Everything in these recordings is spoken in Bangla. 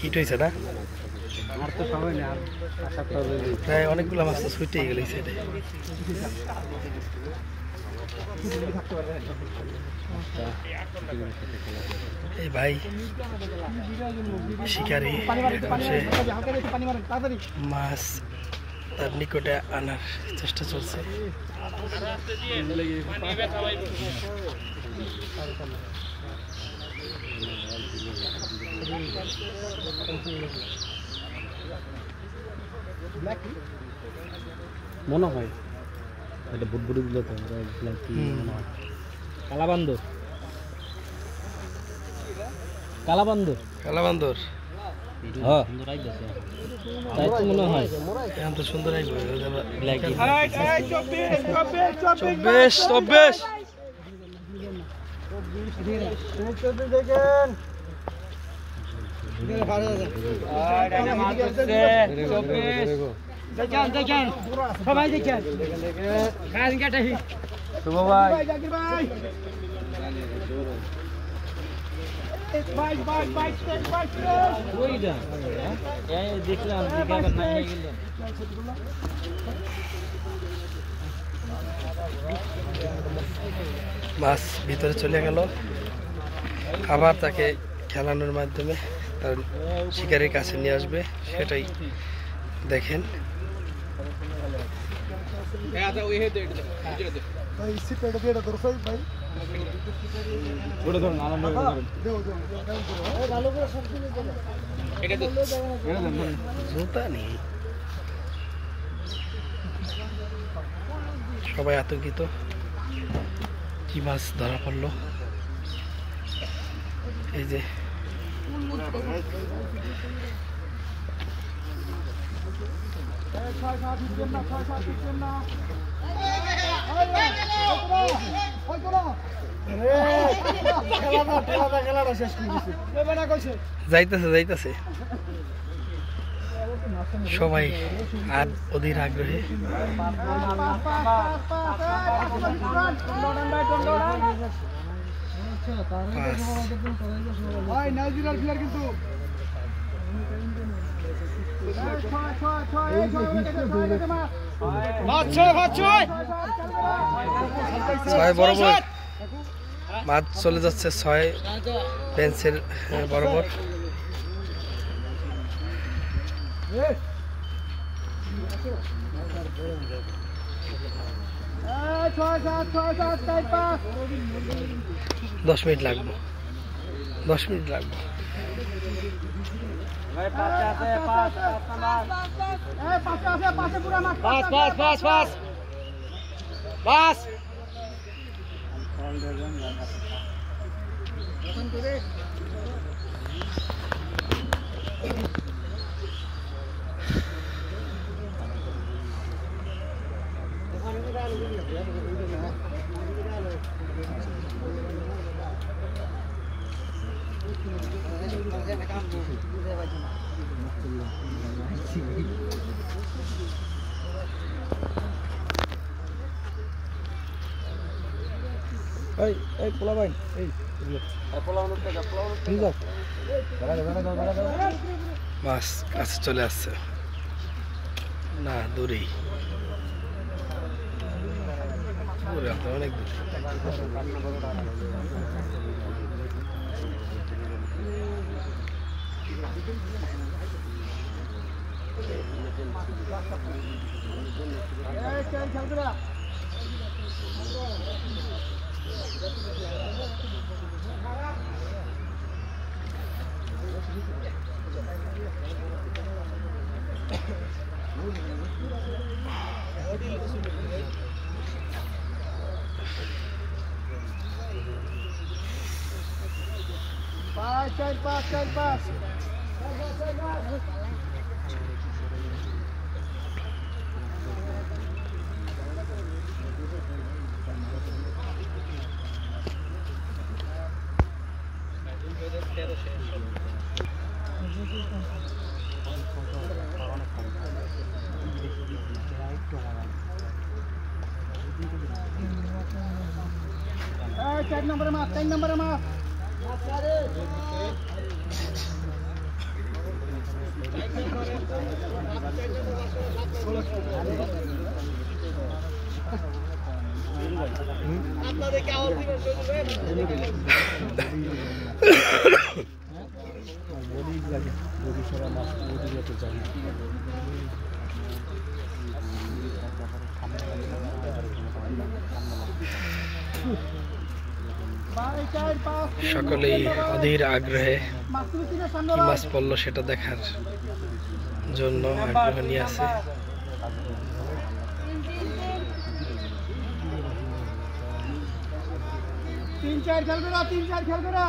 হিট হয়েছে না? আর তো সবাই না, প্রায় অনেকগুলো মাছ তো ছুটেই গেল এই সাইডে। এই ভাই শিকারি মাছ তার নিকটে আনার চেষ্টা চলছে। মনে হয় এটা বুটবুটি দিল তো কালাবান্দর কালাবান্দর কালাবান্দর হ্যাঁ তাই তো মনে হয় এখন তো সুন্দর আসবে। 24 দেখেন সবাই দেখেন শুভ ভাই দেখলাম মাছ ভিতরে চলে গেল, আবার তাকে খেলানোর মাধ্যমে তার শিকারের কাছে নিয়ে আসবে, সেটাই দেখেন। জুতা নেই, সবাই আতঙ্কিত, কি মাছ ধরা পড়লো। এই যে যাইতেছে যাইতেছে সবাই আর অধীর আগ্রহে। ছয় বরাবর মাছ চলে যাচ্ছে, 6 বেঞ্চের বরাবর। দশ মিনিট লাগবে, 10 মিনিট লাগবে। মাছ কাছে চলে আসছে না, দূরেই অনেক দূর। Pass. Cek nomor mas. সকলেই অধীর আগ্রহে কি মাছ পড়লো সেটা দেখার জন্য আগ্রহ নিয়ে আছে। তিন চার খেল করা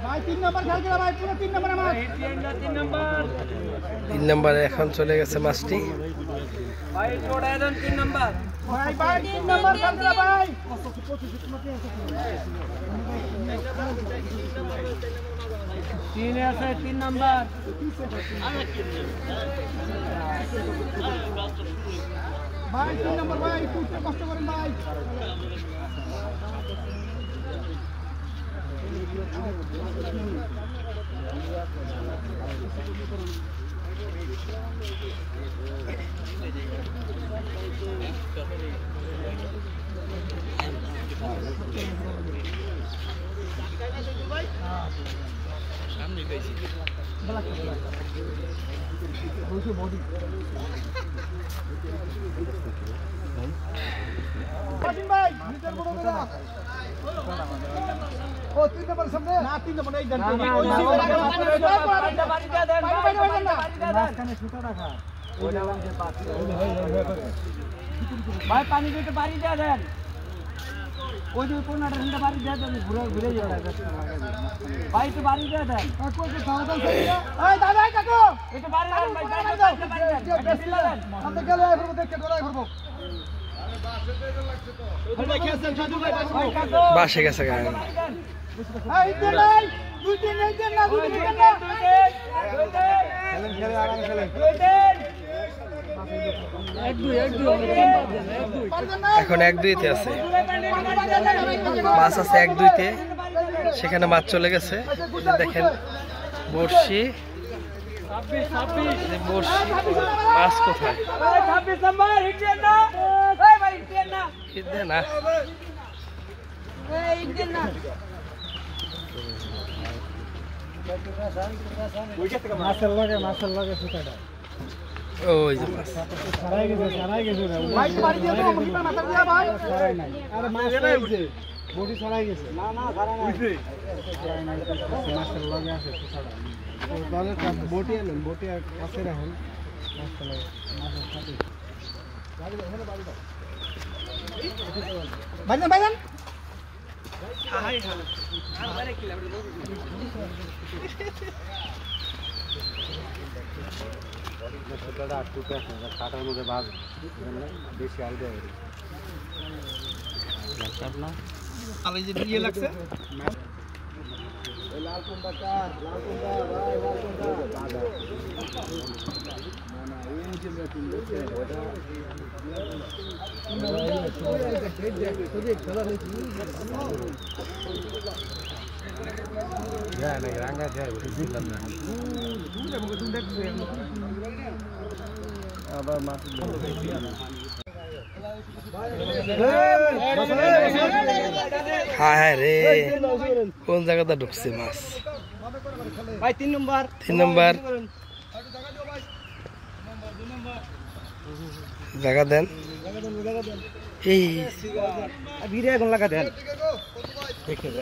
ভাই 3 নম্বর খেল করা ভাই, পুরো 3 নম্বর আমার 3 নম্বরে এখন চলে গেছে মাছটি। ভাই ছোড়ায় দেন 3 নাম্বার। ভাই 3 নম্বর খেল করা ভাই। তিন আছে 3 নাম্বার। ভাই 3 নম্বর ভাই, একটু কষ্ট করেন ভাই। ভাই নিচের বড় করা ও 3 নম্বর সামনে না, 3 নম্বর এই দেন ভাই পানি দিতে বাড়ি দিয়ে দেন। ওই যে কোনাটা ঠান্ডা বাড়ি দিয়ে দেন, ঘুরে ঘুরে যাবে। ভাই একটু বাড়ি দিয়ে দেন। এই দাদা কাকু একটু বাড়ি দেন ভাই, বাড়ি দেন, বাড়ি দেন। একটা বিল দেন। আমরা গেলে এরকম দেখে ডরাই করব। ভাই খেলছেন সাধু ভাই, ভাই কাকু বাসে গেছে গায়ে। এই দেন ভাই, দুই দিন এই দেন না, দুই দিন দেন না। খেলেন আরাম খেলেন। এক দুই এখন 1-2-তে আছে, মাছ আছে 1-2-তে। সেখানে মাছ চলে গেছে। দেখেন বড়শি, বড়শি মাছ কোথায়? 26 নাম্বার হিট দেন না। এই ভাই হিট দেন না। হিট দে না। এই হিট দেন না। মাছের লগে সুতাটা ওই যে মাছ। সারাই গেছে ভাই বাড়ি দিয়ে দাও, মুখি পর মাথা দিয়া ভাই। সারাই নাই। আরে মাছ হইছে, বডি সারাই গেছে। না সারা নাই। মাছের লগে আছে সুতাটা। ও তাহলে বটি আনেন, বটি আর কাছে রাখুন। মাছের লগে মাছের সাথে ভাইজান ভাইজান কাটার মধ্যে বাঘ বেশি আইডিয়া না। আলাই যে ইয়ে লাগছে লাল কোনটা কার, লাল কোনটা ভাই, লাল কোনটা না না এই নিচে ব্যাটিং করছে ওটা ya naik rangga aja bilang apa masuk হায় হায় রে, কোন জায়গাটা ঢুকছে মাছ? ভাই 3 নম্বর 3 নম্বর জায়গা দেন। এই ভিড়ে কোন লাগা দেন দেখেন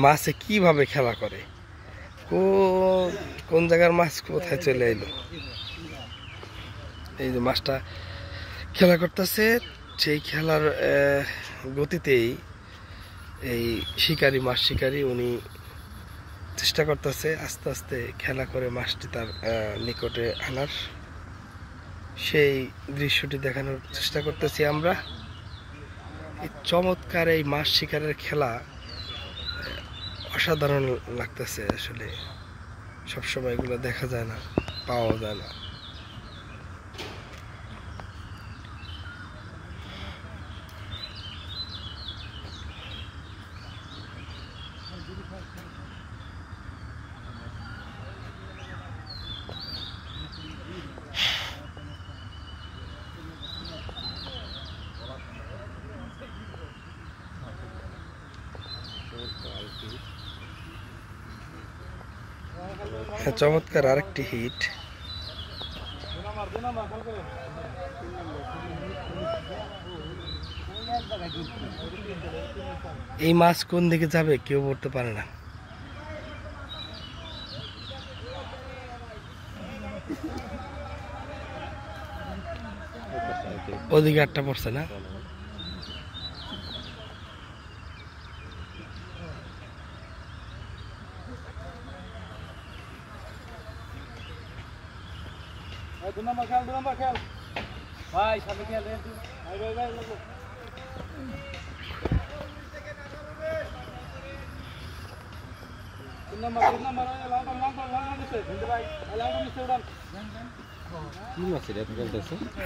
মাছে কিভাবে খেলা করে, কোন জায়গার মাছ কোথায় চলে এলো। এই যে মাছটা খেলা করতেছে, সেই খেলার গতিতেই এই শিকারী, মাছ শিকারী, উনি চেষ্টা করতেছে আস্তে আস্তে খেলা করে মাছটি তার নিকটে আনার। সেই দৃশ্যটি দেখানোর চেষ্টা করতেছি আমরা। এই চমৎকার এই মাছ শিকারের খেলা অসাধারণ লাগতেছে, আসলে সবসময় এগুলো দেখা যায় না। পাওয়া যায় না। চমৎকার আরেকটি হিট। এই মাছ কোন দিকে যাবে কেউ বলতে পারে না। ওদিকে একটা পড়ছে না, ভাই সামনে খেয়াল রে ভাই ভাই ভাই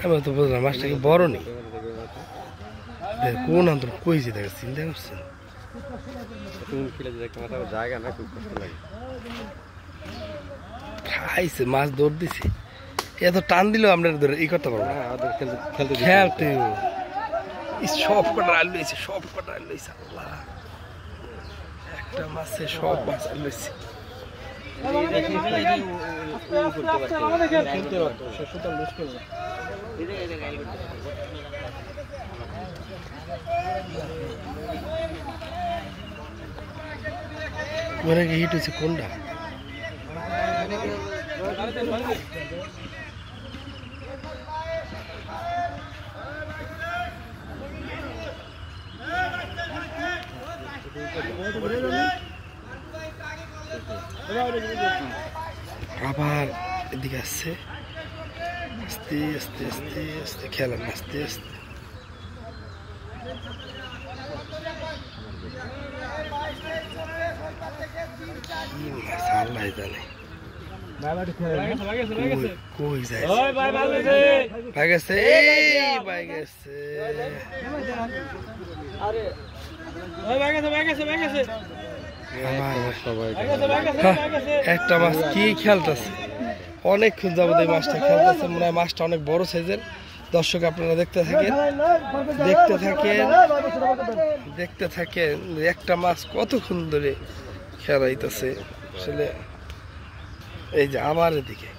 আমি তো বুঝলাম মাছটা কি বড় নেই, কোন আন্তর কইছি দেখে চিন্তা করছেন। খাইছে মাছ দৌড় দিছে, এত টান দিলেও আমরা ধরে ই করতে পারবো না, খেলতে সব কটা আলু লইছে, সব কটা আলু লইছে। আল্লাহ, একটা মাছে সব মাছ আলু লইছে। মনে কি হিট হয়েছে কোনটা? আবার এদিকে আসছে, আস্তে আস্তে আস্তে আস্তে খেলেন, আস্তে আস্তে। কি মাছ আল্লাহ জানে, কই যায় ভাই গেছে, এই ভাই গেছে, একটা মাছ কি খেলতেছে, অনেকক্ষণ যাবত এই মাছটা খেলতেছে। মনে হয় মাছটা অনেক বড় সাইজের। দর্শক আপনারা দেখতে থাকেন, দেখতে থাকেন, দেখতে থাকেন একটা মাছ কতক্ষণ ধরে খেলাইতেছে। আসলে এই যে আবার এদিকে,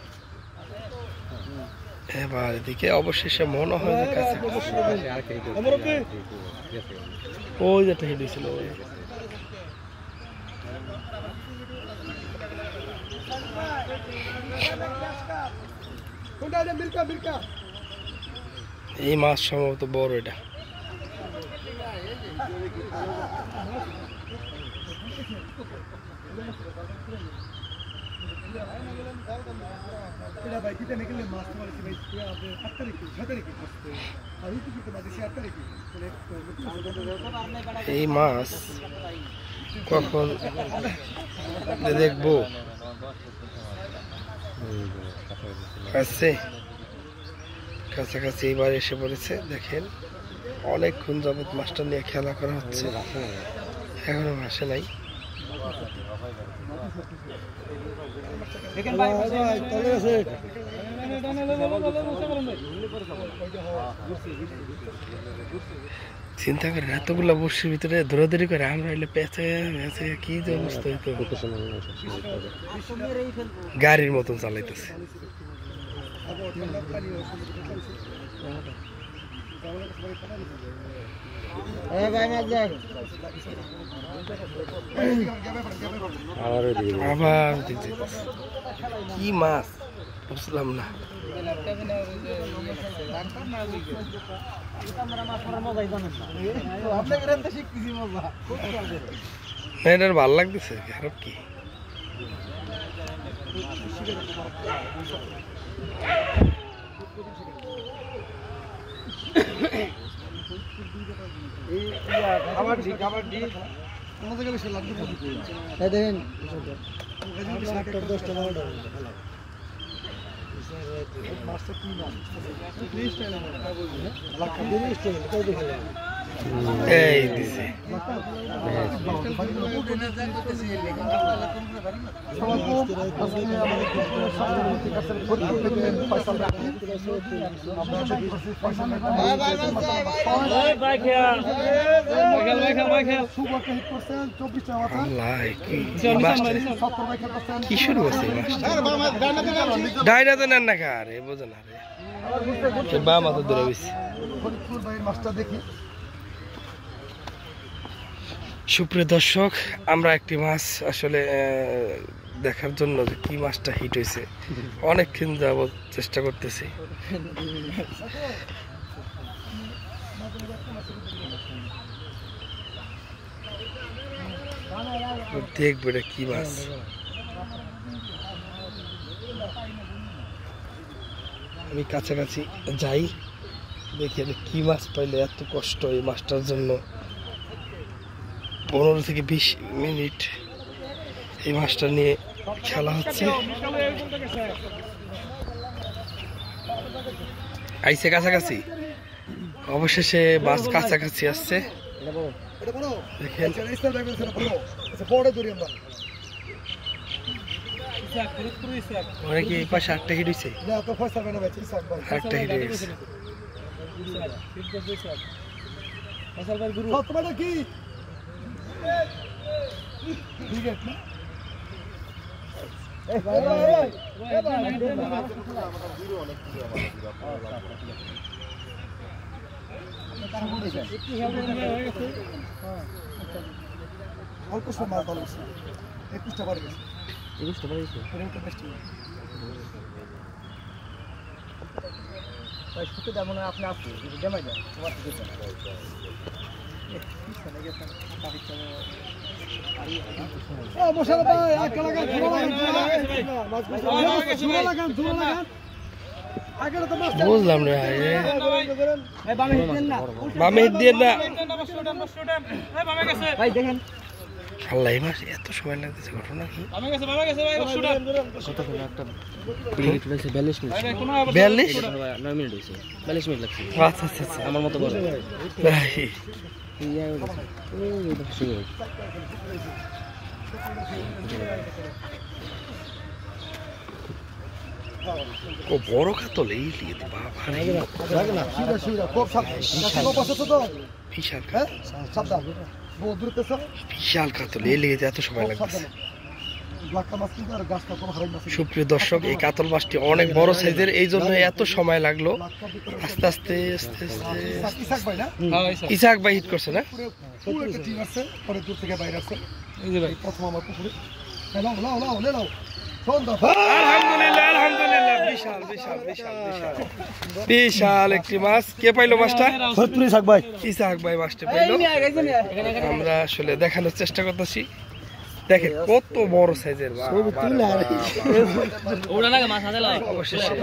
এবার এদিকে অবশেষে মনে হয় যে কাছে ওই যেটা হিট হয়েছিল। এই মাছ সম্ভবত বড়, এটা এই মাছ কখন দেখবো কাছাকাছি এইবার এসে পড়েছে। দেখেন অনেকক্ষণ যাবত মাছটা নিয়ে খেলা করা হচ্ছে, এখনো আসে নাই। চিন্তা করে এতগুলা বর্ষির ভিতরে দৌড়াদৌড়ি করে আমরা এলে পেঁচে পেঁচে কি যে অবস্থা হইতো, গাড়ির মতন চালাইতেছে। আবার কি মাছ বুঝলাম না। এটার ভাল লাগতেছে, খারাপ কি? দেখেন এই দিছে কি শুরু হচ্ছে ডাইরা তো নেন না খা রে বোঝো না রে বা মাথা দূরে গেছে। সুপ্রিয় দর্শক, আমরা একটি মাছ আসলে দেখার জন্য যে কি মাছটা হিট হয়েছে অনেকক্ষণ যাবত চেষ্টা করতেছি। দেখবো এটা কি মাছ। আমি কাছাকাছি যাই, দেখি এটা কি মাছ পাইলে এত কষ্ট এই মাছটার জন্য। 15 থেকে 20 মিনিট এই মাছটা নিয়ে খেলা হচ্ছে। আইসে কাছাকাছি, অবশেষে মাছ কাছাকাছি আসছে। দেখেন অনেকে এই পাশে আটটা হিট হয়েছে, আটটা হিট হয়ে গেছে। অল্প সময় ভালো 21টা বাড়ি গেছে। 21টা বাড়ি গেছে। ভাই শুতে যাব না আপনি আপনি জামাই যান তোমার দিকে যান। ও মশালা ভাই আগে লাগান জোরে লাগান জোরে লাগান আগে তো মাছ বুঝলাম না এই বামে হিট দেন না, বামে হিট দিয়ে না। এই বামে গেছে ভাই দেখেন। আল্লাহ, এই মাছ এত সময় লাগতেছে, ঘটনা কি? বামে গেছে ভাই কত করে একটা মিনিট হয়েছে 42 মিনিট 42 9 মিনিট হয়েছে 42 মিনিট লাগছে আচ্ছা আচ্ছা আচ্ছা। আমার মতো বড় ভাই, ও বড় কাতল এই লিয়ে তো বাবা লাগে না শিরা শিরা খুব সাবধান বসে তো বিশাল হ্যাঁ সাবধান বহুত দূর তেছ বিশাল কাতল এই লিয়ে এত সময় লাগতেছে। লাক্কা মাছ কিন্তু আর গাছটা কোনো হারাই না। সুপ্রিয় দর্শক, এই কাতল মাছটি অনেক বড় সাইজের, এই জন্য এত সময় লাগলো। আস্তে আস্তে আস্তে আস্তে ইসাক ভাই না ইসাক ভাই হিট করছে না? পুরো একটা টিম আছে, পরে দূর থেকে বাইরে আছে। এই যে ভাই প্রথম আমার পুকুরে লাও লাও লাও লাও আলহামদুলিল্লাহ আলহামদুলিল্লাহ, বিশাল বিশাল বিশাল বিশাল বিশাল একটি মাছ। কে পাইলো মাছটা? ফরিদপুর ইসাক ভাই। ইসাক ভাই মাছটা পাইলো। আমরা আসলে দেখানোর চেষ্টা করতেছি, দেখেন কত বড় সাইজের। ওরা না মাছ আছে অবশেষে